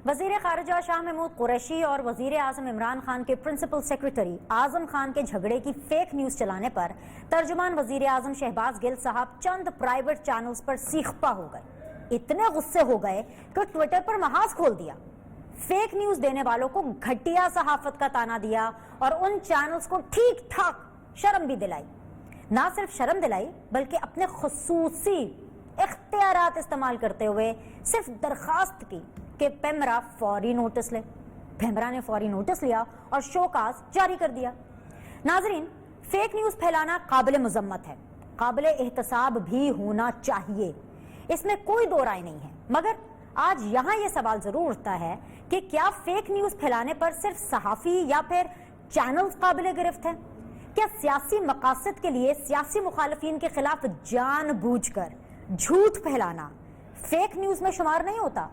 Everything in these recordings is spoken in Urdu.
وزیر خارجہ شاہ محمود قریشی اور وزیر اعظم عمران خان کے پرنسپل سیکریٹری اعظم خان کے جھگڑے کی فیک نیوز چلانے پر ترجمان وزیر اعظم شہباز گل صاحب چند پرائیویٹ چینلز پر سیخ پا ہو گئے. اتنے غصے ہو گئے کہ ٹویٹر پر محاذ کھول دیا. فیک نیوز دینے والوں کو گھٹیا صحافت کا تانا دیا اور ان چینلز کو ٹھیک ٹھاک شرم بھی دلائی. نہ صرف شرم دلائی بلکہ اپنے خصوصی اختیارات استعمال کرتے ہوئے صرف درخواست کی کہ پیمرا فوری نوٹس لے. پیمرا نے فوری نوٹس لیا اور شوکاز جاری کر دیا. ناظرین، فیک نیوز پھیلانا قابل مذمت ہے، قابل احتساب بھی ہونا چاہیے، اس میں کوئی دو رائے نہیں ہے. مگر آج یہاں یہ سوال ضرور اٹھتا ہے کہ کیا فیک نیوز پھیلانے پر صرف صحافی یا پھر چینلز قابل گرفت ہیں؟ کیا سیاسی مقاصد کے لیے سیاسی مخالفین کے خلاف جان بوجھ کر جھوٹ پھیلانا فیک نیوز میں شمار نہیں ہوتا؟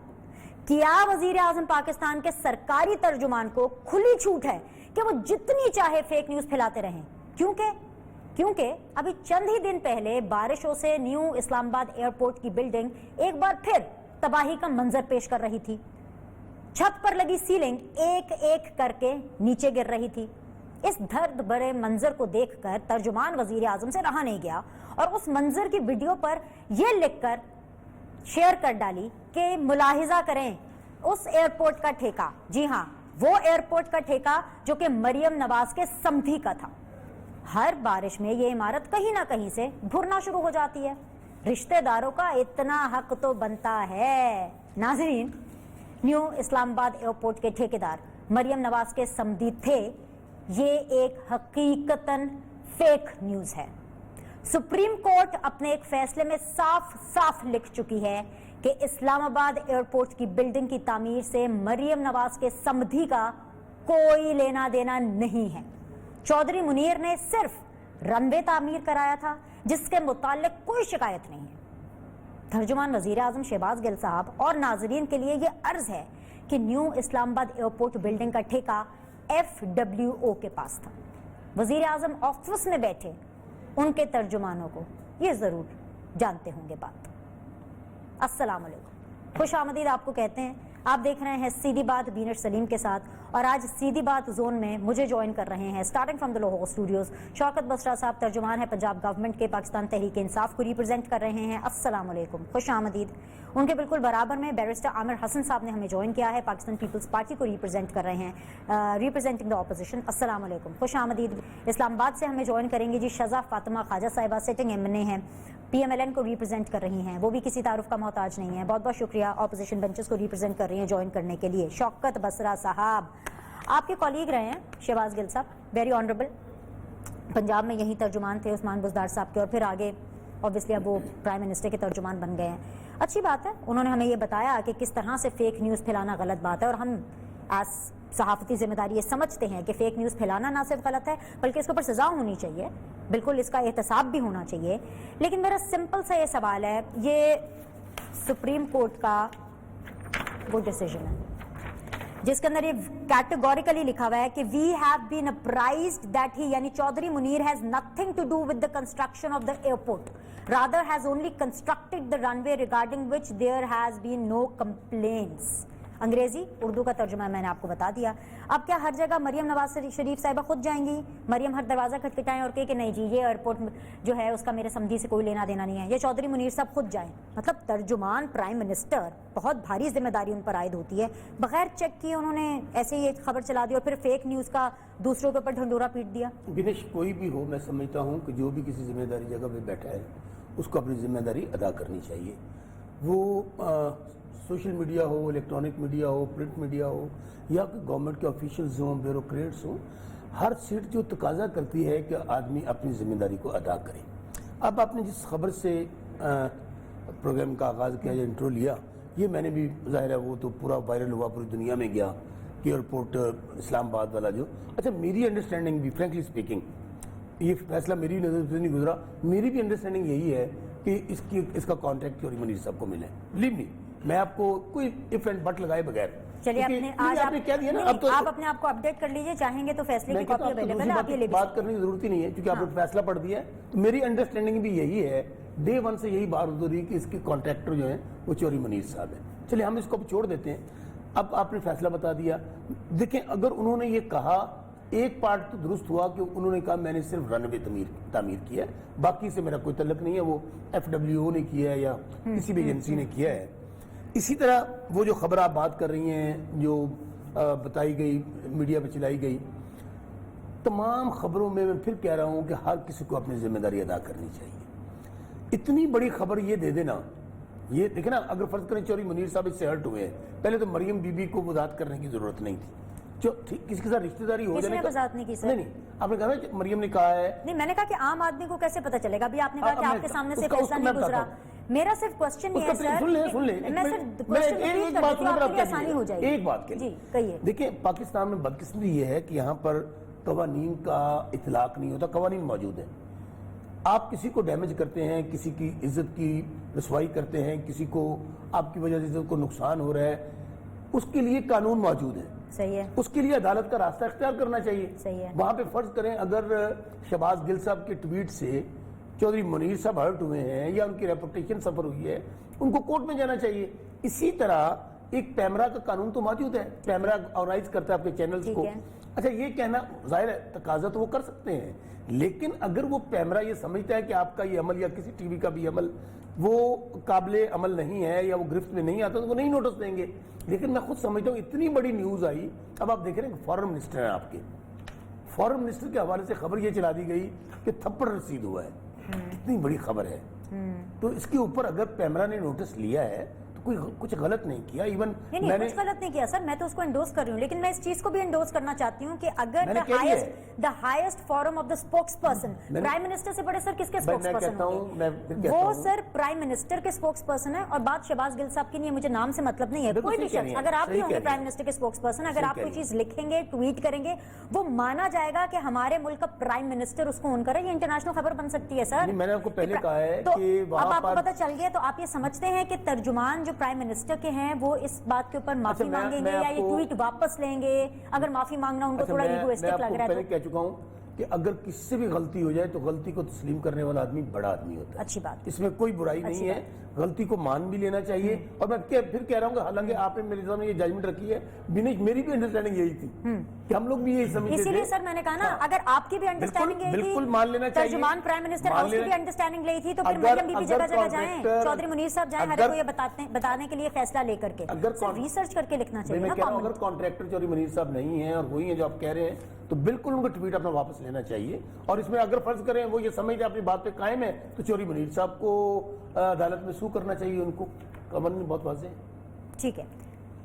کیا وزیر اعظم پاکستان کے سرکاری ترجمان کو کھلی چھوٹ ہے کہ وہ جتنی چاہے فیک نیوز پھیلاتے رہیں؟ کیونکہ ابھی چند ہی دن پہلے بارشوں سے نیو اسلام آباد ایئرپورٹ کی بلڈنگ ایک بار پھر تباہی کا منظر پیش کر رہی تھی. چھت پر لگی سیلنگ ایک ایک کر کے نیچے گر رہی تھی. اس درد بھرے منظر کو دیکھ کر ترجمان وزیر اعظم سے رہا نہیں گیا اور اس منظر کی ویڈیو پر یہ لکھ کر شیئر کر ڈالی کہ ملاحظہ کریں اس ایئرپورٹ کا ٹھیکہ، جی ہاں وہ ایئرپورٹ کا ٹھیکہ جو کہ مریم نواز کے سمدھی کا تھا. ہر بارش میں یہ عمارت کہیں نہ کہیں سے بھرنا شروع ہو جاتی ہے. رشتہ داروں کا اتنا حق تو بنتا ہے. ناظرین، نیو اسلام آباد ایئرپورٹ کے ٹھیکیدار مریم نواز کے سمدھی تھے. یہ ایک حقیقتاً فیک نیوز ہے. سپریم کورٹ اپنے ایک فیصلے میں صاف صاف لکھ چکی ہے کہ اسلام آباد ایئرپورٹ کی بلڈنگ کی تعمیر سے مریم نواز کے سمدھی کا کوئی لینا دینا نہیں ہے. چودھری منیر نے صرف رن وے تعمیر کرایا تھا جس کے متعلق کوئی شکایت نہیں ہے. ترجمان وزیر اعظم شہباز گل صاحب اور ناظرین کے لیے یہ عرض ہے کہ نیو اسلام آباد ایئرپورٹ بلڈنگ کا ٹھیکہ FWO کے پاس تھا. وزیر اعظم آفس میں بیٹھے ان کے ترجمانوں کو یہ ضرور جانتے ہوں گے بات. السلام علیکم، خوش آمدید آپ کو کہتے ہیں. آپ دیکھ رہے ہیں سیدھی بات بینر سلیم کے ساتھ، اور آج سیدھی بات زون میں مجھے جوائن کر رہے ہیں starting from the Lahore studios Shaukat Basra صاحب، ترجمان ہے پنجاب گورنمنٹ کے، پاکستان تحریک انصاف کو ریپرزینٹ کر رہے ہیں. السلام علیکم، خوش آمدید. ان کے بالکل برابر میں بیرسٹر عامر حسن صاحب نے ہمیں جوائن کیا ہے، پاکستان پیپلز پارٹی کو ریپرزینٹ کر رہے ہیں، ریپرزینٹنگ دا اپوزیشن. السلام علیکم، خوش آمدید. اسلام آباد سے ہمیں جوائن کریں گے جی شزا فاطمہ خواجہ صاحبہ، سٹنگ MNA ہیں، PMLN کو ریپرزینٹ کر رہی ہیں، وہ بھی کسی تعارف کا محتاج نہیں ہے. بہت بہت شکریہ. اپوزیشن بینچز کو ریپرزینٹ کر رہی ہیں جوائن کرنے کے لیے شوکت بسرا صاحب. آپ کے کولیگ رہے ہیں شہباز گل صاحب، ویری آنریبل. پنجاب میں یہی ترجمان تھے عثمان بزدار صاحب کے، اور پھر آگے اوبیسلی اب وہ پرائم منسٹر کے ترجمان بن گئے ہیں. اچھی بات ہے، انہوں نے ہمیں یہ بتایا کہ کس طرح سے فیک نیوز پھیلانا غلط بات ہے، اور ہم ایز صحافتی ذمہ داری یہ سمجھتے ہیں کہ فیک نیوز پھیلانا نہ صرف غلط ہے بلکہ اس کے اوپر سزا ہونی چاہیے، بالکل اس کا احتساب بھی ہونا چاہیے. لیکن میرا سمپل سا یہ سوال ہے، یہ سپریم کورٹ کا وہ ڈیسیژن ہے جس کے اندر یہ کیٹیگوریکلی لکھا ہوا ہے کہ we have been اپرائزڈ that he, یعنی Chaudhry Munir has nothing to do with the construction of the airport, rather has only constructed the runway regarding which there has been no complaints. انگریزی اردو کا ترجمہ میں نے آپ کو بتا دیا. اب کیا ہر جگہ مریم نواز شریف صاحبہ خود جائیں گی؟ مریم ہر دروازہ کھٹکھٹائیں اور کہ نہیں جی یہ ایئرپورٹ جو ہے اس کا میرے سمدھی سے کوئی لینا دینا نہیں ہے، یہ چودھری منیر صاحب خود جائیں؟ مطلب ترجمان پرائم منسٹر، بہت بھاری ذمہ داری ان پر عائد ہوتی ہے. بغیر چیک کیے انہوں نے ایسے ہی خبر چلا دی اور پھر فیک نیوز کا دوسروں کے اوپر ڈھنڈورا پیٹ دیا. بنش کوئی بھی ہو، میں سمجھتا ہوں کہ جو بھی کسی ذمہ داری جگہ پہ بیٹھا ہے اس کو اپنی ذمہ داری ادا کرنی چاہیے. وہ سوشل میڈیا ہو، الیکٹرانک میڈیا ہو، پرنٹ میڈیا ہو، یا گورنمنٹ کے آفیشلز ہوں، بیوروکریٹس ہوں، ہر سیٹ جو تقاضا کرتی ہے کہ آدمی اپنی ذمہ داری کو ادا کرے. اب آپ نے جس خبر سے پروگرام کا آغاز کیا یا انٹرو لیا، یہ میں نے بھی ظاہر ہے وہ تو پورا وائرل ہوا، پوری دنیا میں گیا کہ ایئرپورٹ اسلام آباد والا جو. اچھا میری انڈرسٹینڈنگ بھی فرینکلی اسپیکنگ، یہ فیصلہ میری نظر سے نہیں گزرا، میری بھی انڈرسٹینڈنگ یہی ہے کہ اس کا کانٹیکٹ چودھری منیر صاحب کو ملے. بلیو می، میں آپ کو کوئی اف اینڈ بٹ لگائے بغیر، چلیے آپ اپنے آپ کو اپڈیٹ کر لیجئے، چاہیں گے تو فیصلے کی کاپی اویلیبل ہے، آپ یہ لے لیجئے. بات کرنے کی ضرورت ہی نہیں ہے کیونکہ آپ نے فیصلہ پڑھ دیا ہے. تو میری انڈرسٹینڈنگ بھی یہی ہے، ڈے ون سے یہی بات ہو رہی کہ اس کے کانٹریکٹر جو ہیں وہ چودھری منیر صاحب ہیں. چلیے ہم اس کو چھوڑ دیتے ہیں. اب آپ نے فیصلہ بتا دیا. دیکھیں اگر انہوں نے یہ کہا, ایک پارٹ تو درست ہوا کہ انہوں نے کہا میں نے صرف رن وے تعمیر کیا ہے, باقی سے میرا کوئی تعلق نہیں ہے, وہ FWO نے کیا ہے یا کسی بھی ایجنسی نے کیا ہے. اسی طرح وہ جو خبر آپ بات کر رہی ہیں جو بتائی گئی, میڈیا پہ چلائی گئی, تمام خبروں میں پھر کہہ رہا ہوں کہ ہر کسی کو اپنی ذمہ داری ادا کرنی چاہیے. اتنی بڑی خبر یہ دے دینا, یہ دیکھیں نا, اگر فرض کریں چوری منیر صاحب اس سے ہرٹ ہوئے ہیں, پہلے تو مریم بی بی کو وضاحت کرنے کی ضرورت نہیں تھی. کسی کے ساتھ رشتہ داری ہو جانے کا وضاحت نہیں کی سر. نہیں, آپ نے کہا نا مریم نے کہا ہے. نہیں, میں نے کہا کہ عام آدمی کو کیسے پتا چلے گا. ابھی آپ نے کہا کہ آپ کے سامنے سے فیصلہ نہیں گزرا. میرا صرف کوشچن یہ ہے سر, سن لیں میں صرف ایک بات آسانی ہو جائے گی. ایک بات کے جی کہیے. دیکھیں پاکستان میں بدقسمتی یہ ہے کہ یہاں پر قوانین کا اطلاق نہیں ہوتا. قوانین موجود ہیں, آپ کسی کو ڈیمیج کرتے ہیں, کسی کی عزت کی رسوائی کرتے ہیں, کسی کو آپ کی وجہ سے عزت کو نقصان ہو رہا ہے, اس کے لیے قانون موجود ہے. صحیح ہے. اس کے لیے عدالت کا راستہ اختیار کرنا چاہیے. صحیح ہے. وہاں پہ فرض کریں اگر شہباز گل صاحب کے ٹویٹ سے چودھری منیر صاحب ہرٹ ہوئے ہیں یا ان کی ریپوٹیشن سفر ہوئی ہے, ان کو کورٹ میں جانا چاہیے. اسی طرح ایک پیمرا کا قانون تو موجود ہے, پیمرا آرگنائز کرتا ہے آپ کے چینلز کو. اچھا یہ کہنا ظاہر ہے تقاضا تو وہ کر سکتے ہیں, لیکن اگر وہ پیمرا یہ سمجھتا ہے کہ آپ کا یہ عمل یا کسی ٹی وی کا بھی عمل وہ قابل عمل نہیں ہے یا وہ گرفت میں نہیں آتا تو وہ نہیں نوٹس دیں گے. لیکن میں خود سمجھتا ہوں اتنی بڑی نیوز آئی. اب آپ دیکھ رہے ہیں کہ فارن منسٹر ہیں آپ کے, فارن منسٹر کے حوالے سے خبر یہ چلا دی گئی کہ تھپڑ رسید ہوا ہے. اتنی بڑی خبر ہے, تو اس کے اوپر اگر پیمرا نے نوٹس لیا ہے تو کوئی کچھ غلط نہیں کیا. ایون میں نے کچھ غلط نہیں کیا سر, میں تو اس کو انڈوز کر رہی ہوں, لیکن میں اس چیز کو بھی انڈوز کرنا چاہتی ہوں کہ اگر the highest forum of the spokes person prime minister سے بڑے سر کس کے اسپوکس پرسن ہوں گے؟ وہ سر پرائم منسٹر کے اسپوکس پرسن ہے, اور بات شہباز گل صاحب کی نہیں ہے, مجھے نام سے مطلب نہیں ہے. کوئی بھی شخص اگر آپ بھی ہوں گے پرائم منسٹر کے اسپوکس پرسن, اگر آپ کوئی چیز لکھیں گے ٹویٹ کریں گے, وہ مانا جائے گا کہ ہمارے ملک کا پرائم منسٹر اس کو اون کر رہا ہے. یہ انٹرنیشنل خبر بن سکتی ہے سر. میں نے آپ کو پہلے کہا ہے کہ اب آپ کو پتہ چل گیا, تو آپ یہ سمجھتے ہیں کہ ترجمان جو پرائم منسٹر کے ہیں وہ اس بات کے اوپر معافی مانگیں گے یا یہ ٹویٹ واپس لیں گے؟ اگر معافی مانگنا ان کو تھوڑا ایگوئسٹک لگ رہا ہے. میں پہلے کہہ چکا ہوں کہ اگر کسی سے بھی غلطی ہو جائے تو غلطی کو تسلیم کرنے والا آدمی بڑا آدمی ہوتا ہے. اچھی بات, اس میں کوئی برائی نہیں ہے, غلطی کو مان بھی لینا چاہیے. اور میں پھر کہہ رہا ہوں کہ حالانکہ آپ نے میرے سامنے یہ ججمنٹ رکی ہے, میری بھی انڈرسٹینڈنگ یہی تھی کہ ہم لوگ بھی یہی سمجھتے تھے. اسی لیے سر میں نے کہا نا, اگر آپ کی بھی انڈرسٹینڈنگ یہی تھی, بالکل مان لینا چاہیے. ترجمان پرائم منسٹر ہاؤس کی بھی انڈرسٹینڈنگ یہی تھی, تو پھر مریم بی بی جگہ جگہ جائیں, چودھری منیر صاحب جائیں, ہر کو یہ بتانے کے لیے فیصلہ لے کر کے ریسرچ کر کے لکھنا چاہیے نا. اگر کانٹریکٹر چودھری منیر صاحب نہیں ہیں اور وہی ہیں جو آپ کہہ رہے ہیں, تو بالکل ان کو ٹویٹ اپنا واپس لینا چاہیے. اور اس میں اگر فرض کریں وہ یہ سمجھتے اپنی بات پہ قائم ہے تو چودھری منیر صاحب کو عدالت میں سو کرنا چاہیے. ان کو قانون بہت واضح ہے. ٹھیک ہے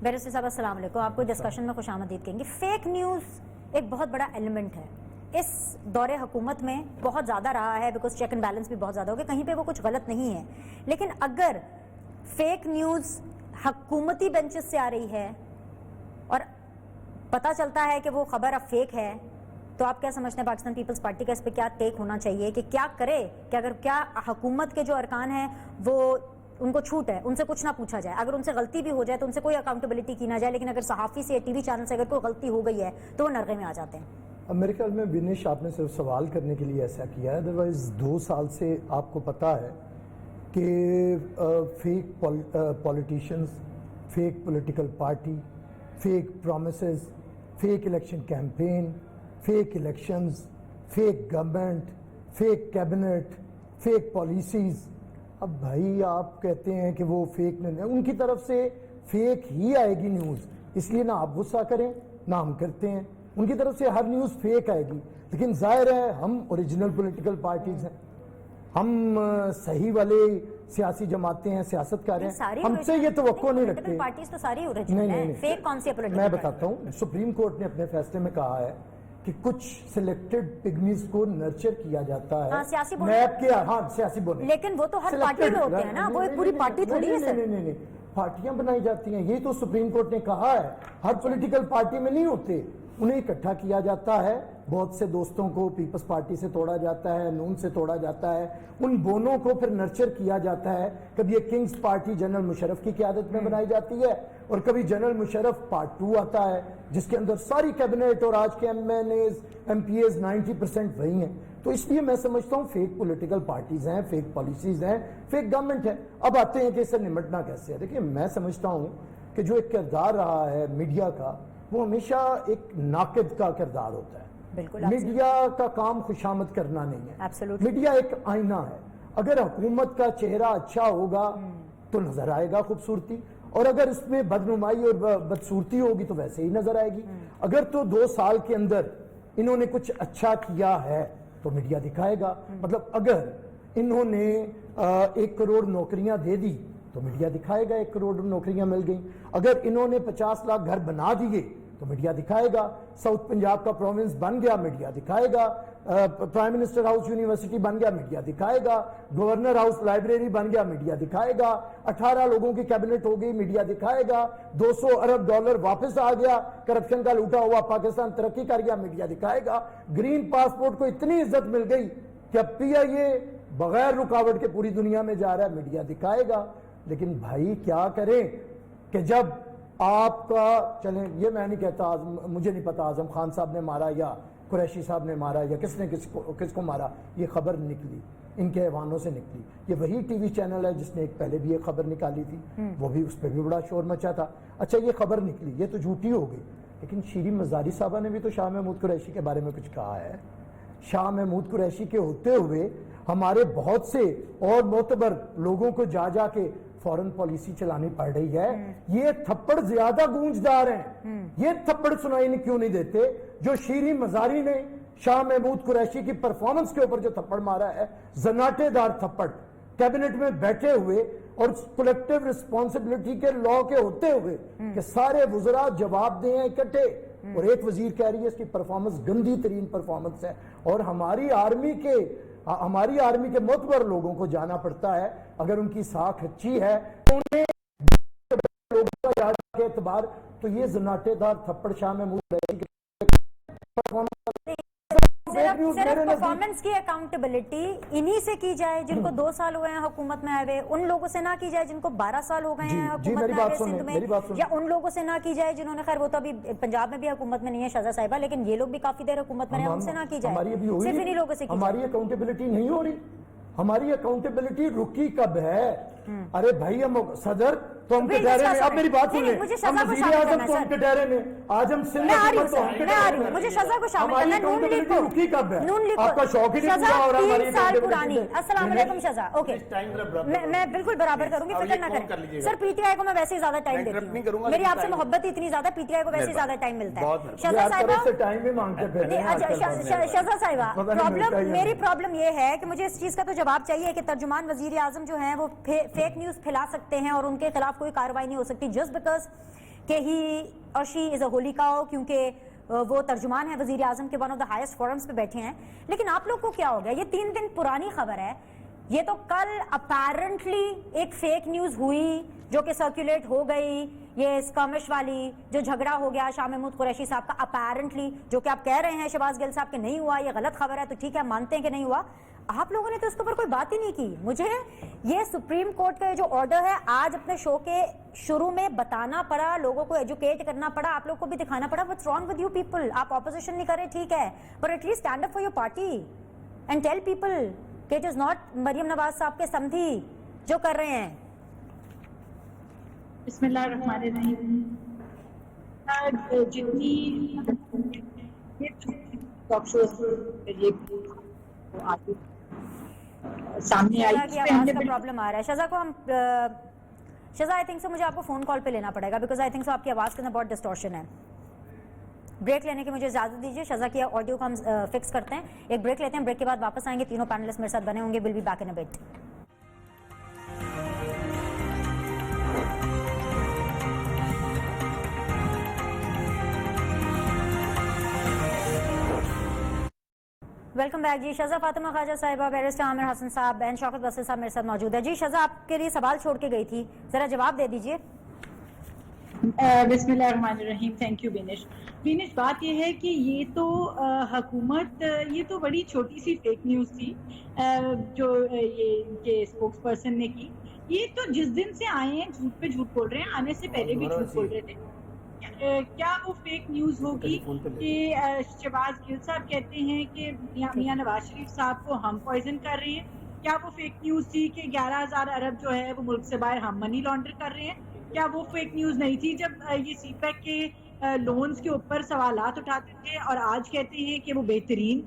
بیرسٹر صاحب, السلام علیکم. آپ کو ڈسکشن میں خوش آمدید کہیں گے. فیک نیوز ایک بہت بڑا ایلیمنٹ ہے اس دور حکومت میں, بہت زیادہ رہا ہے, بیکاز چیک اینڈ بیلنس بھی بہت زیادہ ہو گیا, کہیں پہ وہ کچھ غلط نہیں ہے. لیکن اگر فیک نیوز حکومتی بینچز سے آ رہی ہے اور پتہ چلتا ہے کہ وہ خبر اب فیک ہے, تو آپ کیا سمجھتے ہیں پاکستان پیپلز پارٹی کا اس پہ کیا ٹیک ہونا چاہیے, کہ کیا کرے, کہ اگر کیا حکومت کے جو ارکان ہیں وہ ان کو چھوٹ ہے, ان سے کچھ نہ پوچھا جائے, اگر ان سے غلطی بھی ہو جائے تو ان سے کوئی اکاؤنٹیبلٹی کی نہ جائے, لیکن اگر صحافی سے یا ٹی وی چینل سے اگر کوئی غلطی ہو گئی ہے تو وہ نرغے میں آ جاتے ہیں؟ اب میرے خیال میں ونش آپ نے صرف سوال کرنے کے لیے ایسا کیا ہے, ادروائز 2 سال سے آپ کو پتہ ہے کہ fake politicians, fake political party, fake promises, fake election campaign, fake elections, fake government, fake cabinet, fake policies. اب بھائی آپ کہتے ہیں کہ وہ فیک نہیں, ان کی طرف سے فیک ہی آئے گی نیوز, اس لیے نہ آپ غصہ کریں نہ ہم کرتے ہیں, ان کی طرف سے ہر نیوز فیک آئے گی. لیکن ظاہر ہے ہم اوریجنل پولیٹیکل پارٹیز ہیں, ہم صحیح والے سیاسی جماعتیں ہیں, سیاست کار ہیں, ہم سے یہ توقع نہیں رکھتے. پارٹیز تو ساری اوریجنل ہیں, فیک کون سی پولیٹیکل؟ میں بتاتا ہوں, سپریم کورٹ نے اپنے فیصلے میں کہا ہے کہ کچھ سلیکٹڈ پگمیز کو نرچر کیا جاتا ہے میپ کے, ہاں سیاسی بونے, لیکن وہ تو ہر پارٹی میں ہوتے ہیں نا, وہ ایک پوری پارٹی تھوڑی ہے. نہیں, پارٹیاں بنائی جاتی ہیں, یہ تو سپریم کورٹ نے کہا ہے, ہر پولیٹیکل پارٹی میں نہیں ہوتے, انہیں اکٹھا کیا جاتا ہے. بہت سے دوستوں کو پیپلز پارٹی سے توڑا جاتا ہے, نون سے توڑا جاتا ہے, ان بونوں کو پھر نرچر کیا جاتا ہے. کبھی یہ کنگز پارٹی جنرل مشرف کی قیادت میں بنائی جاتی ہے, اور کبھی جنرل مشرف پارٹ 2 آتا ہے جس کے اندر ساری کیبنٹ اور آج کے MNAs MPAs 90% وہی ہیں. تو اس لیے میں سمجھتا ہوں فیک پولیٹیکل پارٹیز ہیں, فیک پالیسیز ہیں, فیک گورنمنٹ ہے. اب آتے ہیں کہ اس سے نمٹنا کیسے ہے. دیکھیں میں سمجھتا ہوں کہ جو ایک کردار رہا ہے میڈیا کا وہ ہمیشہ ایک ناقد کا کردار ہوتا ہے. بالکل میڈیا کا کام خوشامد کرنا نہیں ہے. Absolutely. میڈیا ایک آئینہ ہے. اگر حکومت کا چہرہ اچھا ہوگا تو نظر آئے گا خوبصورتی, اور اگر اس میں بدنمائی اور بدصورتی ہوگی تو ویسے ہی نظر آئے گی. اگر تو 2 سال کے اندر انہوں نے کچھ اچھا کیا ہے تو میڈیا دکھائے گا. مطلب اگر انہوں نے 1 کروڑ نوکریاں دے دی تو میڈیا دکھائے گا 1 کروڑ نوکریاں مل گئیں. اگر انہوں نے 50 لاکھ گھر بنا دیے تو میڈیا دکھائے گا. ساؤتھ پنجاب کا پروونس بن گیا, میڈیا دکھائے گا. پرائم منسٹر ہاؤس یونیورسٹی بن گیا, میڈیا دکھائے گا. گورنر ہاؤس لائبریری بن گیا, میڈیا دکھائے گا. 18 لوگوں کی کیبنٹ ہو گئی, میڈیا دکھائے گا. 200 ارب ڈالر واپس آ گیا, کرپشن کا لوٹا ہوا پاکستان ترقی کر گیا, میڈیا دکھائے گا. گرین پاسپورٹ کو اتنی عزت مل گئی کہ اب PIA بغیر رکاوٹ کے پوری دنیا میں جا رہا ہے, میڈیا دکھائے گا. لیکن بھائی کیا کریں کہ جب آپ کا, چلیں یہ میں نہیں کہتا, مجھے نہیں پتا اعظم خان صاحب نے مارا یا قریشی صاحب نے مارا یا کس نے کس کو مارا, یہ خبر نکلی ان کے ایوانوں سے نکلی. یہ وہی ٹی وی چینل ہے جس نے ایک پہلے بھی ایک خبر نکالی تھی, وہ بھی اس پہ بھی بڑا شور مچا تھا. اچھا یہ خبر نکلی, یہ تو جھوٹی ہو گئی, لیکن شیریں مزاری صاحبہ نے بھی تو شاہ محمود قریشی کے بارے میں کچھ کہا ہے. شاہ محمود قریشی کے ہوتے ہوئے ہمارے بہت سے اور معتبر لوگوں کو جا جا کے فورن پالیسی چلانی پڑ رہی ہے. یہ تھپڑ زیادہ گونجدار ہیں, یہ تھپڑ سنائی کیوں نہیں دیتے جو شیریں مزاری نے شاہ محمود قریشی کی پرفارمنس کے اوپر جو تھپڑ مارا ہے, زناٹے دار تھپڑ, کیبنٹ میں بیٹھے ہوئے اور کلیکٹیو رسپانسبلٹی کے لا کے ہوتے ہوئے کہ سارے وزراء جواب دیں اکٹھے, اور ایک وزیر کہہ رہی ہے اس کی پرفارمنس گندی ترین پرفارمنس ہے. اور ہماری آرمی کے معتبر لوگوں کو جانا پڑتا ہے, اگر ان کی ساکھ اچھی ہے تو انہیں لوگوں کا کے اعتبار, تو یہ زناٹے دار تھپڑ شاہ محمود قریشی صرف پرفارمنس کی اکاؤنٹیبلٹی انہی سے کی جائے جن کو 2 سال ہوئے ہیں حکومت میں آئے ہوئے, ان لوگوں سے نہ کی جائے جن کو 12 سال ہو گئے ہیں حکومت میں آئے سندھ میں, یا ان لوگوں سے نہ کی جائے جنہوں نے, خیر وہ تو ابھی پنجاب میں بھی حکومت میں نہیں ہے شہزاد صاحبہ, لیکن یہ لوگ بھی کافی دیر حکومت میں ہیں, ان سے نہ کی جائے, صرف انہی لوگوں سے کی جائے. ہماری اکاؤنٹیبلٹی نہیں ہو رہی, ہماری اکاؤنٹیبلٹی رکی کب ہے؟ ارے بھائی ہم صدر تو ہم کٹہرے میں, اب میری بات سنیں, ہم وزیر اعظم تو ہم کٹہرے میں, آج ہم سندھ حکومت تو ہم کٹہرے میں, مجھے شہزاد کو شامل کرنا ہے. نون لیگ کو رکی کب ہے؟ آپ کا شوق ہی نہیں پورا ہو رہا ہماری 3 سال پرانی. السلام علیکم شہزاد. اوکے میں بالکل برابر کروں گی, فکر نہ کریں سر. PTI کو میں ویسے ہی زیادہ ٹائم دیتی ہوں, میری آپ سے محبت اتنی زیادہ, PTI کو ویسے ہی زیادہ ٹائم ملتا ہے. شہزاد صاحبہ ٹائم بھی مانگتے پھر, شہزاد صاحبہ میری پرابلم یہ ہے کہ مجھے اس چیز کا تو جواب چاہیے کہ ترجمان وزیر اعظم جو ہیں وہ فیک نیوز پھیلا سکتے ہیں اور ان کے خلاف کوئی کارروائی نہیں ہو سکتی جسٹ بیکاز کہ ہی اور شی از اے ہولی کاؤ, کیونکہ وہ ترجمان ہے وزیر اعظم کے one of the highest forums پہ بیٹھے ہیں. لیکن آپ لوگ کو کیا ہو گیا, یہ 3 دن پرانی خبر ہے, یہ تو کل اپیرنٹلی ایک فیک نیوز ہوئی جو کہ سرکولیٹ ہو گئی, یہ اسکرمش والی جو جھگڑا ہو گیا شاہ محمود قریشی صاحب کا اپیرنٹلی, جو کہ آپ کہہ رہے ہیں شہباز گل صاحب کہ نہیں ہوا, یہ غلط خبر ہے, تو ٹھیک ہے مانتے ہیں کہ نہیں ہوا. آپ لوگوں نے تو اس کے اوپر کوئی بات ہی نہیں کی. مجھے یہ سپریم کورٹ کا جو آرڈر ہے آج اپنے شو کے شروع میں بتانا پڑا, لوگوں کو ایجوکیٹ کرنا پڑا, آپ لوگ کو بھی دکھانا پڑا what's wrong with you people. آپ اپوزیشن نہیں کرے ٹھیک ہے, but at least stand up for your party and tell people کہ it is not Maryam Nawaz صاحب کے سمدھی جو کر رہے ہیں. بسم اللہ الرحمن الرحیم. جتنی ٹاک شوز سامنے آئی کی آواز کا پرابلم آ رہا ہے. شہزا کو ہم شہزا آئی تھنک سو مجھے آپ کو فون کال پہ لینا پڑے گا بیکاز آئی تھنک سو آپ کی آواز کے اندر بہت ڈسٹورشن ہے. بریک لینے کی مجھے اجازت دیجیے. شہزا کی آڈیو کو ہم فکس کرتے ہیں, ایک بریک لیتے ہیں, بریک کے بعد واپس آئیں گے. تینوں پینلسٹ میرے ساتھ بنے ہوں گے. Will be back in a bit. Welcome back ji. شہزا فاطمہ خواجہ صاحبہ, بیرسٹر عامر حسن صاحب اینڈ شوکت بصیر صاحب میرے ساتھ موجود ہے. جی شہزا آپ کے لیے سوال چھوڑ کے گئی تھی, ذرا جواب دے دیجیے. بسم اللہ الرحمن الرحیم. Thank you Binish. بات یہ ہے کہ یہ تو حکومت, یہ تو بڑی چھوٹی سی فیک نیوز تھی جو یہ ان کے اسپوکس پرسن نے کی. یہ تو جس دن سے آئے ہیں جھوٹ پہ جھوٹ بول رہے ہیں, آنے سے پہلے بھی جھوٹ بول رہے تھے. کیا وہ فیک نیوز ہوگی کہ شہباز گل صاحب کہتے ہیں کہ میاں نواز شریف صاحب کو ہم پوائزن کر رہے ہیں؟ کیا وہ فیک نیوز تھی کہ 11,000 ارب جو ہے وہ ملک سے باہر ہم منی لانڈر کر رہے ہیں؟ کیا وہ فیک نیوز نہیں تھی جب یہ سی پیک کے لونز کے اوپر سوالات اٹھاتے تھے اور آج کہتے ہیں کہ وہ بہترین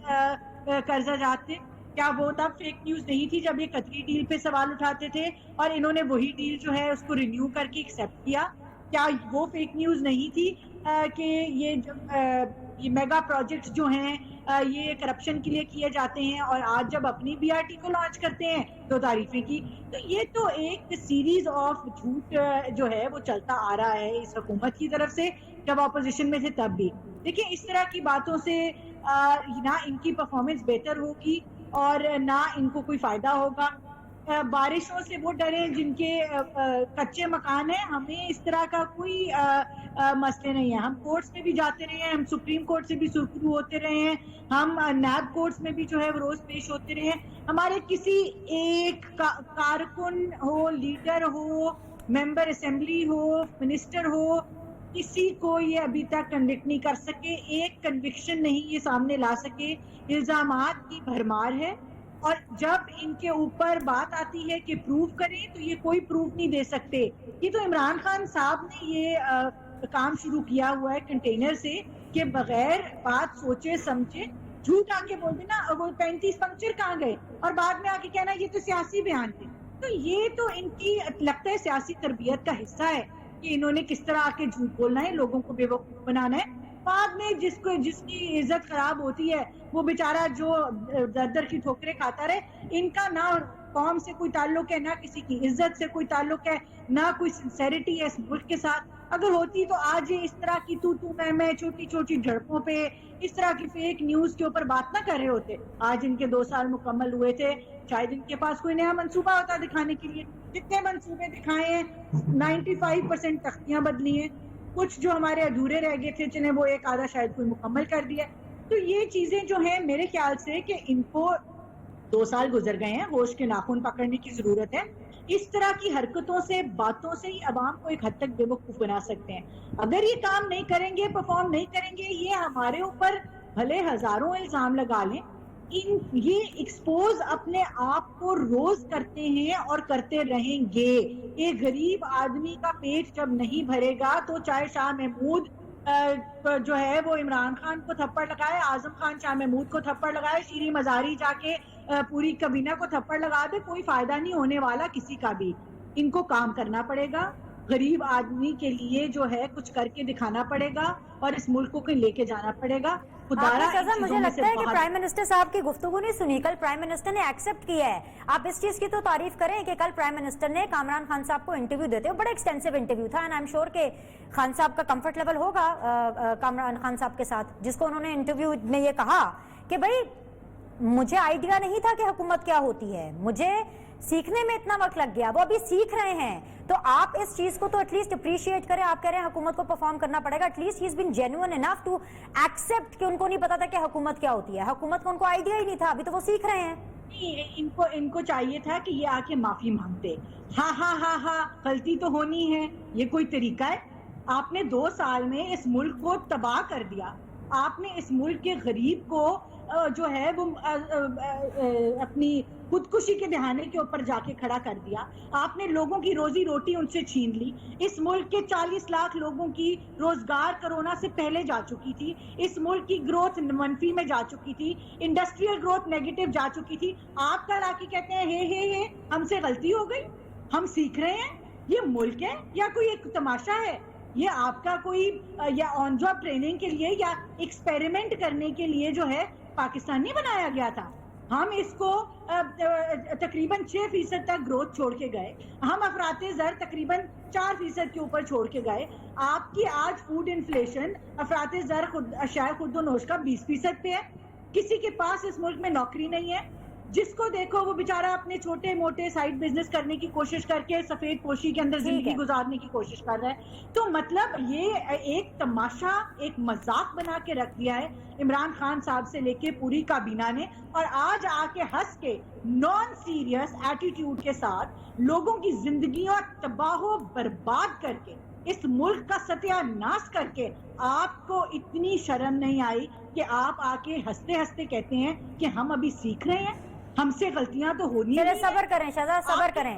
قرضہ جات تھے؟ کیا وہ تب فیک نیوز نہیں تھی جب یہ قطری ڈیل پہ سوال اٹھاتے تھے اور انہوں نے وہی ڈیل جو ہے اس کو رینیو کر کے ایکسیپٹ کیا؟ کیا وہ فیک نیوز نہیں تھی کہ یہ میگا پروجیکٹ جو ہیں یہ کرپشن کے لیے کیے جاتے ہیں اور آج جب اپنی بی آر ٹی کو لانچ کرتے ہیں تو تعریفیں کی؟ تو یہ تو ایک سیریز آف جھوٹ جو ہے وہ چلتا آ رہا ہے اس حکومت کی طرف سے، جب اپوزیشن میں تھے تب بھی۔ دیکھیں اس طرح کی باتوں سے نہ ان کی پرفارمنس بہتر ہوگی اور نہ ان کو کوئی فائدہ ہوگا۔ بارشوں سے وہ ڈریں جن کے کچے مکان ہیں، ہمیں اس طرح کا کوئی مسئلے نہیں ہے۔ ہم کورٹس میں بھی جاتے رہے ہیں، ہم سپریم کورٹ سے بھی روبرو ہوتے رہے ہیں، ہم نیب کورٹس میں بھی جو ہے وہ روز پیش ہوتے رہے ہیں۔ ہمارے کسی ایک کارکن ہو، لیڈر ہو، ممبر اسمبلی ہو، منسٹر ہو، کسی کو یہ ابھی تک کنوکٹ نہیں کر سکے، ایک کنوکشن نہیں یہ سامنے لا سکے۔ الزامات کی بھرمار ہے اور جب ان کے اوپر بات آتی ہے کہ پروف کریں تو یہ کوئی پروف نہیں دے سکتے۔ یہ تو عمران خان صاحب نے یہ کام شروع کیا ہوا ہے کنٹینر سے کہ بغیر بات سوچے سمجھے جھوٹ آ کے بول دینا وہ 35 پنکچر کہاں گئے اور بعد میں آ کے کہنا یہ تو سیاسی بیان تھے۔ تو یہ تو ان کی لگتا ہے سیاسی تربیت کا حصہ ہے کہ انہوں نے کس طرح آ کے جھوٹ بولنا ہے، لوگوں کو بے وقوف بنانا ہے۔ بعد میں جس کی عزت خراب ہوتی ہے وہ بیچارہ جو در در کی ٹھوکریں کھاتا رہے۔ ان کا نہ قوم سے کوئی تعلق ہے، نہ کسی کی عزت سے کوئی تعلق ہے، نہ کوئی سنسیریٹی ہے اس ملک کے ساتھ۔ اگر ہوتی تو آج یہ اس طرح کی تو میں چھوٹی چھوٹی جھڑپوں پہ اس طرح کی فیک نیوز کے اوپر بات نہ کر رہے ہوتے۔ آج ان کے 2 سال مکمل ہوئے تھے، شاید ان کے پاس کوئی نیا منصوبہ ہوتا دکھانے کے لیے۔ جتنے منصوبے دکھائے ہیں 95% تختیاں بدلی ہیں، کچھ جو ہمارے ادھورے رہ گئے تھے جنہیں وہ ایک آدھا شاید کوئی مکمل کر دیا۔ تو یہ چیزیں جو ہیں میرے خیال سے کہ ان کو 2 سال گزر گئے ہیں، ہوش کے ناخن پکڑنے کی ضرورت ہے۔ اس طرح کی حرکتوں سے، باتوں سے ہی عوام کو ایک حد تک بے وقوف بنا سکتے ہیں۔ اگر یہ کام نہیں کریں گے، پرفارم نہیں کریں گے، یہ ہمارے اوپر بھلے ہزاروں الزام لگا لیں، یہ ایکسپوز اپنے آپ کو روز کرتے ہیں اور کرتے رہیں گے۔ ایک غریب آدمی کا پیٹ جب نہیں بھرے گا تو چاہے شاہ محمود جو ہے وہ عمران خان کو تھپڑ لگائے، اعظم خان شاہ محمود کو تھپڑ لگائے، شیریں مزاری جا کے پوری کابینہ کو تھپڑ لگا دے، کوئی فائدہ نہیں ہونے والا کسی کا بھی۔ ان کو کام کرنا پڑے گا، غریب آدمی کے لیے جو ہے کچھ کر کے دکھانا پڑے گا اور اس ملک کو لے کے جانا پڑے گا۔ مجھے لگتا ہے کہ پرائم منسٹر صاحب کی گفتگو نہیں سنی، کل پرائم منسٹر نے ایکسپٹ کیا ہے۔ آپ اس چیز کی تو تعریف کریں کہ کل پرائم منسٹر نے کامران خان صاحب کو انٹرویو دیتے ہوئے، بڑا ایکسٹینسو انٹرویو تھا، اینڈ آئی ایم شیور کہ خان صاحب کا کمفرٹ لیول ہوگا کامران خان صاحب کے ساتھ، جس کو انہوں نے انٹرویو میں یہ کہا کہ بھائی مجھے آئیڈیا نہیں تھا کہ حکومت کیا ہوتی ہے، مجھے سیکھنے میں اتنا وقت لگ گیا، وہ ابھی سیکھ رہے ہیں۔ تو آپ اس چیز کو تو ایٹ لیسٹ اپریشیٹ کریں۔ آپ کہہ رہے ہیں حکومت کو پرفارم کرنا پڑے گا، at least he is been genuine enough to accept کہ ان کو نہیں پتا تھا کہ حکومت کیا ہوتی ہے، حکومت کو ان کو آئیڈیا ہی نہیں تھا، ابھی تو وہ سیکھ رہے ہیں۔ ان کو چاہیے تھا کہ یہ آ کے معافی مانگتے۔ ہاں ہاں ہاں ہاں غلطی تو ہونی ہے، یہ کوئی طریقہ ہے؟ آپ نے 2 سال میں اس ملک کو تباہ کر دیا، آپ نے اس ملک کے غریب کو جو ہے وہ اپنی خودکشی کے دہانے کے اوپر جا کے کھڑا کر دیا، آپ نے لوگوں کی روزی روٹی ان سے چھین لی۔ اس ملک کے 40 لاکھ لوگوں کی روزگار کرونا سے پہلے جا چکی تھی، اس ملک کی گروتھ منفی میں جا چکی تھی، انڈسٹریل گروتھ نیگیٹو جا چکی تھی۔ آپ کل آ کے کہتے ہیں ہے ہم سے غلطی ہو گئی، ہم سیکھ رہے ہیں۔ یہ ملک ہے یا کوئی ایک تماشا ہے؟ یہ آپ کا کوئی یا آن جاب ٹریننگ کے لیے یا ایکسپیریمنٹ کرنے کے لیے جو ہے پاکستان نہیں بنایا گیا تھا؟ ہم اس کو تقریباً 6% تک گروتھ چھوڑ کے گئے، ہم افراط زر تقریباً 4% کے اوپر چھوڑ کے گئے۔ آپ کی آج فوڈ انفلیشن افراط زر اشیاء خود و نوش کا 20% پہ ہے۔ کسی کے پاس اس ملک میں نوکری نہیں ہے، جس کو دیکھو وہ بیچارہ اپنے چھوٹے موٹے سائیڈ بزنس کرنے کی کوشش کر کے سفید پوشی کے اندر زندگی گزارنے کی کوشش کر رہا ہے۔ تو مطلب یہ ایک تماشا، ایک مذاق بنا کے رکھ دیا ہے عمران خان صاحب سے لے کے پوری کابینہ نے، اور آج آ کے ہنس کے نان سیریس ایٹیٹیوڈ کے ساتھ لوگوں کی زندگیوں تباہ و برباد کر کے، اس ملک کا ستیہ ناش کر کے، آپ کو اتنی شرم نہیں آئی کہ آپ آ کے ہنستے ہنستے کہتے ہیں کہ ہم ابھی سیکھ رہے ہیں، ہم سے غلطیاں تو ہونی ہیں۔ صبر کریں شہزاد، صبر کریں۔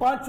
5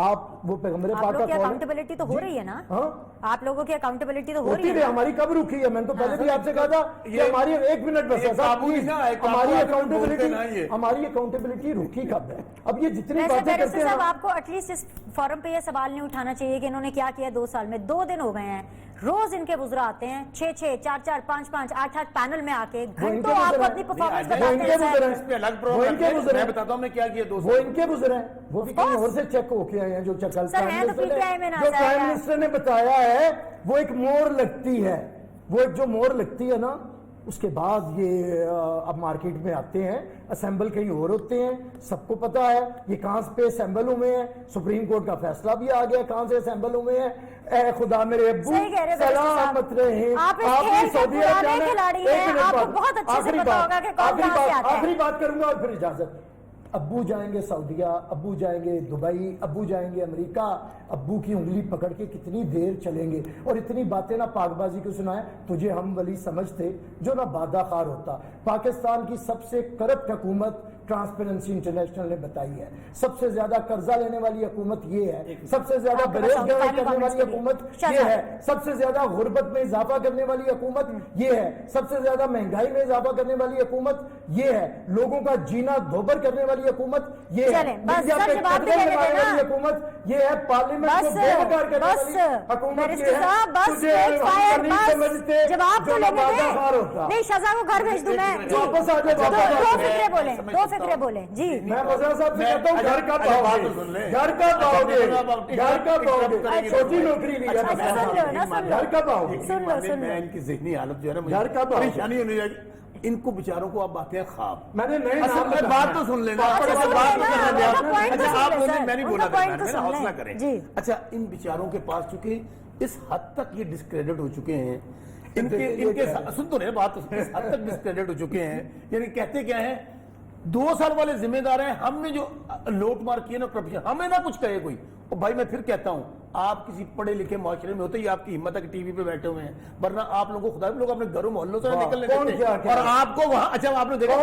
آپ وہ پیغمبر آپ پاک لوگوں کی کا اکاؤنٹیبلٹی تو ہو رہی ہے نا؟ ہاں آپ لوگوں کی اکاؤنٹیبلٹی تو ہو ہوتی رہی رہی ہے نا؟ ہماری کب رکی ہے؟ میں نے تو پہلے بھی آپ سے کہا تھا کہ ہماری ایک منٹ بس ہے صاحب پلیز، ہماری اکاؤنٹیبلٹی رکی کب ہے؟ اب یہ جتنی ویسے باتیں بیرسٹر کرتے ہیں صاحب آپ کو ایٹ لیسٹ اس فورم پہ یہ سوال نہیں اٹھانا چاہیے کہ انہوں نے کیا کیا 2 سال میں. 2 دن ہو گئے ہیں، روز ان کے وزراء آتے ہیں 6-6 4-4 5-5 8-8 پینل میں آ کے گھنٹوں آپ کو اپنی پرفارمنس بتاتے ہیں سر. اس پہ الگ پروگرام میں بتاتا ہوں نے کیا کیا 2 وہ ان کے گزرے ہیں، وہ بھی کہیں اور سے چیک ہو کے آئے ہیں. جو چکل سر ہیں تو PTI میں نا جو سر. پرائم منسٹر نے بتایا ہے وہ ایک مور لگتی ہے، وہ ایک جو مور لگتی ہے نا اس کے بعد یہ اب مارکیٹ میں آتے ہیں، اسمبل کہیں اور ہوتے ہیں. سب کو پتا ہے یہ کہاں پہ اسمبل ہوئے ہیں. سپریم کورٹ کا فیصلہ بھی آ گیا کہاں سے اسمبل ہوئے ہیں. اے خدا میرے ابو سلامت رہے. آپ اس کھیل کے پرانے کھلاڑی ہیں، آپ کو بہت اچھے سے پتا ہوگا کہ کون کہاں سے آتا ہے. آخری بات کروں گا اور پھر اجازت. ابو جائیں گے سعودیہ، ابو جائیں گے دبئی، ابو جائیں گے امریکہ، ابو کی انگلی پکڑ کے کتنی دیر چلیں گے. اور اتنی باتیں نہ پاک بازی کو سنائیں. تجھے ہم ولی سمجھتے جو نہ بادہ خار ہوتا. پاکستان کی سب سے کرپٹ حکومت ٹرانسپیرنسی انٹرنیشنل نے بتائی ہے. سب سے زیادہ قرضہ لینے والی حکومت یہ ہے، سب سے زیادہ بےروزگاری کرنے والی حکومت یہ ہے، سب سے زیادہ غربت میں اضافہ کرنے والی حکومت یہ ہے، سب سے زیادہ مہنگائی میں اضافہ کرنے والی حکومت یہ ہے، لوگوں کا جینا دوبر کرنے والی حکومت یہ ہے، میڈیا پہ قدرے لگانے والی حکومت یہ ہے، پارلیمنٹ کو بے وقار کرنے والی حکومت یہ ہے. تجھے ہم نہیں سمجھتے جو نہ بادہ خار ہوتا. نہیں شہزاد کو گھر بھیج دوں میں. واپس آ جائے، دو فکرے بولیں جی. میں وزیر صاحب سے کہتا ہوں گھر کا پاؤ گے، گھر کا پاؤ گے، گھر کا پاؤ گے. چھوٹی نوکری نہیں ہے، گھر کا پاؤ گے. میں ان کی ذہنی حالت جو ہے نا گھر کا پاؤ پریشانی ہونے جائے گی. ان کو بیچاروں کو آپ باتیں ہیں خواب. میں نے نئے اصل میں بات تو سن لینا. اچھا آپ بولیں میں نہیں بولا کرنا، حوصلہ کریں. اچھا ان بیچاروں کے پاس چکے اس حد تک یہ ڈسکریڈٹ ہو چکے ہیں، ان کے سن تو رہے بات، اس حد تک ڈسکریڈٹ ہو چکے ہیں. یعنی کہتے کیا ہیں 2 سال والے ذمہ دار ہیں. ہم نے جو لوٹ مار کیے نا کرپشن، ہمیں نہ کچھ کہے کوئی. اور بھائی میں پھر کہتا ہوں آپ کسی پڑھے لکھے معاشرے میں ہوتے ہی آپ کی ہمت ہے کہ ٹی وی پہ بیٹھے ہوئے ہیں، ورنہ آپ لوگوں کو خدا بھی لوگ اپنے گھروں محلوں سے نکل لیتے ہیں. اور آپ کو وہاں اچھا آپ نے دیکھا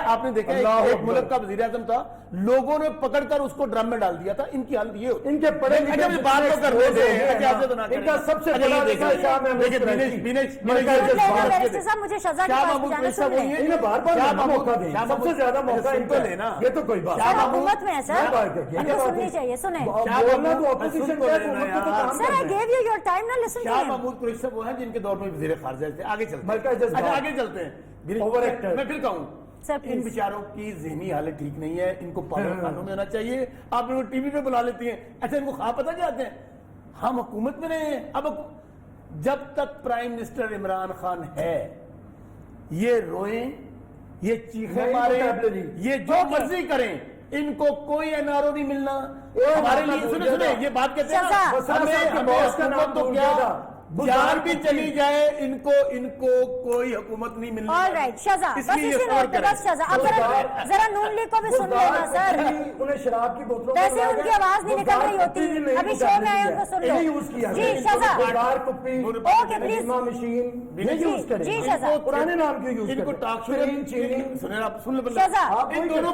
آپ نے دیکھا ایک ملک کا وزیر اعظم تھا، لوگوں نے پکڑ کر اس کو ڈرم میں ڈال دیا تھا. ان کی حالت یہ ہوتی ہے. ان کے پڑھے لکھے بات تو کر رہے تھے ان کا سب سے بڑا مجھے شہزاد موقع دیں، سب سے زیادہ موقع ان کو لینا. یہ تو کوئی بات حکومت میں ہے سر، سننی چاہیے. سنیں سر I gave you your time now, listen to Shah him. Mahmood Qureshi صاحب وہ ہیں جن کے دور میں وزیر خارجہ تھے. آگے چلتے ہیں. میں پھر کہوں ان بیچاروں کی ذہنی حالت ٹھیک نہیں ہے. ان کو پاور خانوں میں ہونا چاہیے. آپ لوگ ٹی وی پہ بلا لیتی ہیں. اچھا ان کو خواب پتہ کیا آتے ہیں؟ ہم حکومت میں رہے ہیں. اب جب تک پرائم منسٹر عمران خان ہے یہ روئیں، یہ چیخیں ماریں، یہ جو مرضی کریں، ان کو کوئی این آر او نہیں ملنا. ہمارے لیے سنیں یہ بات کہتے ہیں حکومت تو کیا جان بھی چلی جائے ان کو کوئی حکومت نہیں ملنا. All right, شہزاد بس اسی نوٹ پہ بس شہزاد اب ذرا نون لیگ کو بھی سن لینا سر. انہیں شراب کی بوتلوں ویسے ان کی آواز نہیں نکل رہی ہوتی، ابھی شو میں آئے ان کو سن لو. جی شہزاد اوکے پلیز. مشین جی شہزاد پرانے نام کیوں یوز ان کو ٹاک شو سنیں آپ سن لیں. شہزاد ان دونوں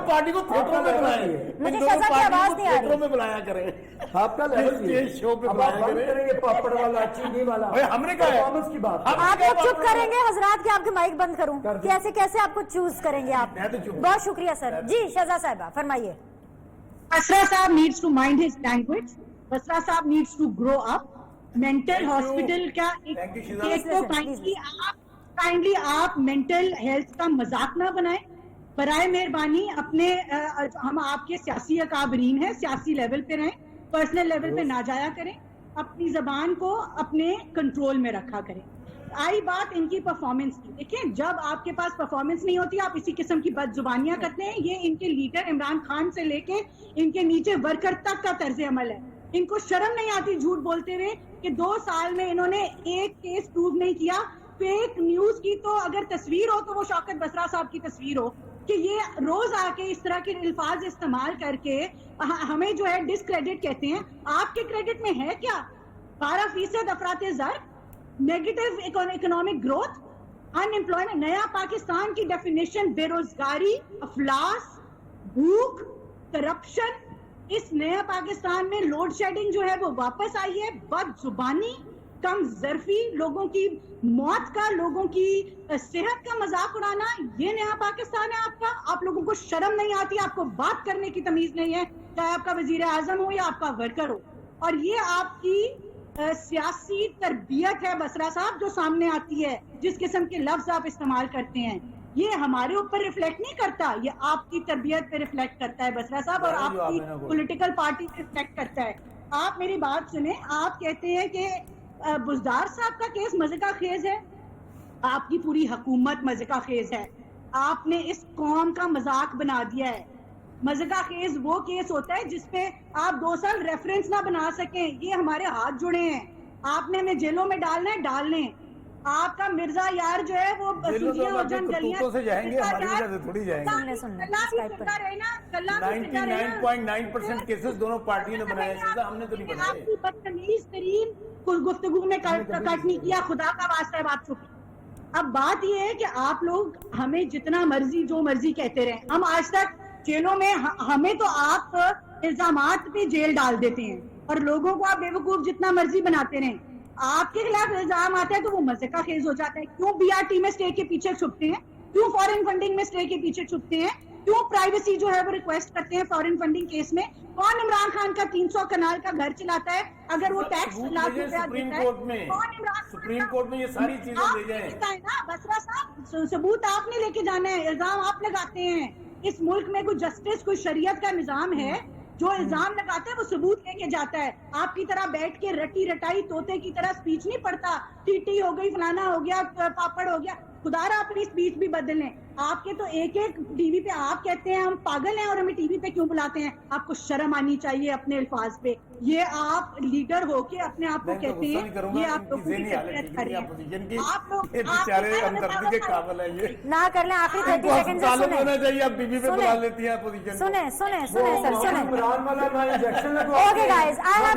پارٹیوں کو تھیٹروں میں بلائیں. مجھے شہزاد کی آواز نہیں آ تھیٹروں رہی. میں بلایا کریں. آپ کا لیول شو پہ بلایا کریں. پاپڑ والا چینی والا ہم نے کہا کی بات. آپ لوگ چپ کریں گے حضرات کہ آپ کے مائک بند کروں؟ کیسے آپ کو چوز کریں گے آپ؟ بہت شکریہ سر. جی شہزاد صاحبہ فرمائیے. بسرا صاحب needs to mind his language. بسرا صاحب needs to grow up. Mental hospital کا ایک تو کائنڈلی آپ مینٹل ہیلتھ کا مذاق نہ بنائیں برائے مہربانی. اپنے ہم آپ کے سیاسی اکابرین ہیں، سیاسی لیول پہ رہیں، پرسنل لیول پہ نہ جایا کریں. اپنی زبان کو اپنے کنٹرول میں رکھا کریں. آئی بات ان کی پرفارمنس کی. دیکھیں جب آپ کے پاس پرفارمنس نہیں ہوتی آپ اسی قسم کی بد زبانیاں کرتے ہیں. یہ ان کے لیڈر عمران خان سے لے کے ان کے نیچے ورکر تک کا طرز عمل ہے. ان کو شرم نہیں آتی جھوٹ بولتے ہوئے کہ 2 سال میں انہوں نے ایک کیس پروو نہیں کیا. فیک نیوز کی تو اگر تصویر ہو تو وہ شوکت بسرا صاحب کی تصویر ہو کہ یہ روز آ کے اس طرح کے الفاظ استعمال کر کے ہمیں جو ہے ڈسکریڈٹ کہتے ہیں. آپ کے کریڈٹ میں ہے کیا؟ 12% افراط زر، نیگیٹو اکنامک گروتھ، ان امپلائمنٹ. نیا پاکستان کی ڈیفینیشن بے روزگاری، افلاس، بھوک، کرپشن، اس نیا پاکستان میں لوڈ شیڈنگ جو ہے وہ واپس آئی ہے. بد زبانی, کم ظرفی, لوگوں کی موت کا, لوگوں کی صحت کا مذاق اڑانا, یہ نیا پاکستان ہے آپ کا. آپ لوگوں کو شرم نہیں آتی, آپ کو بات کرنے کی تمیز نہیں ہے, چاہے آپ کا وزیر اعظم ہو یا آپ کا ورکر ہو. اور یہ آپ کی سیاسی تربیت ہے بسرا صاحب جو سامنے آتی ہے, جس قسم کے لفظ آپ استعمال کرتے ہیں, یہ ہمارے اوپر ریفلیکٹ نہیں کرتا, یہ آپ کی تربیت پہ ریفلیکٹ کرتا ہے بسرا صاحب, اور آپ کی پولیٹیکل پارٹی پہ ریفلیکٹ کرتا ہے. آپ میری بات سنیں, آپ کہتے ہیں کہ بزدار صاحب کا کیس مذاق خیز ہے, آپ کی پوری حکومت مذاق خیز ہے. آپ نے اس قوم کا مذاق بنا دیا ہے. مذاق خیز وہ کیس ہوتا ہے جس پہ آپ 2 سال ریفرنس نہ بنا سکیں. یہ ہمارے ہاتھ جڑے ہیں, آپ نے ہمیں جیلوں میں ڈالنا ہے, ڈال لیں. آپ کا مرزا یار جو ہے وہ سے جائیں گے, ہماری وجہ سے تھوڑی جائیں گے. 99.9% کیسز دونوں پارٹیوں نے بنائے, ہم نے تو نہیں بنائے. آپ کی بدتمیز ترین گفتگو میں کٹ نہیں کیا, خدا کا واسطہ ہے بات چکی. اب بات یہ ہے کہ آپ لوگ ہمیں جتنا مرضی جو مرضی کہتے رہیں, ہم آج تک جیلوں میں, ہمیں تو آپ الزامات پہ جیل ڈال دیتے ہیں اور لوگوں کو آپ بے وقوف جتنا مرضی بناتے رہیں. آپ کے خلاف الزام آتا ہے تو وہ مذاق خیز ہو جاتا ہے. کیوں بی آر ٹی میں اسٹے کے پیچھے چھپتے ہیں, کیوں فارن فنڈنگ میں اسٹے کے پیچھے چھپتے ہیں, کیوں پرائیویسی جو ہے وہ ریکویسٹ کرتے ہیں فارن فنڈنگ کیس میں. کون عمران خان کا 300 کنال کا گھر چلاتا ہے اگر وہ ٹیکس لاکھ روپیہ دیتا ہے؟ کون عمران سپریم کورٹ میں یہ ساری چیزیں لے جائیں. بسرا صاحب ثبوت آپ نے لے کے جانا ہے, الزام آپ لگاتے ہیں. اس ملک میں کوئی جسٹس, کوئی شریعت کا نظام ہے, جو الزام لگاتا ہے وہ ثبوت لے کے جاتا ہے. آپ کی طرح بیٹھ کے رٹی رٹائی طوطے کی طرح سپیچ نہیں پڑھتا, ٹی ہو گئی, فلانا ہو گیا, پاپڑ ہو گیا. خدا را اپنی سپیچ بھی بدل لیں. آپ کے تو ایک ٹی وی پہ آپ کہتے ہیں ہم پاگل ہیں اور ہمیں ٹی وی پہ کیوں بلاتے ہیں. آپ کو شرم آنی چاہیے اپنے الفاظ پہ. یہ آپ لیڈر ہو کے اپنے آپ کو کہتے ہیں, یہ آپ لوگوں کی تربیت کر رہے ہیں. آپ لوگ نہ کر لیں, آخری 30 سیکنڈ سنیں. Okay guys, I have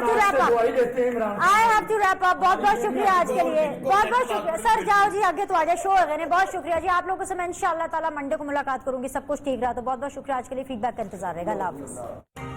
to wrap up. بہت بہت شکریہ آج کے لیے, بہت بہت شکریہ. سر جاؤ جی, آگے تو آ جائے, شو ہے. بہت شکریہ جی. آپ لوگوں سے میں انشاءاللہ تعالی منڈے کو ملاقات کروں گی, سب کچھ ٹھیک رہا تو بہت بہت شکریہ. آج کے لیے فیڈ بیک کا انتظار رہے گا. اللہ حافظ.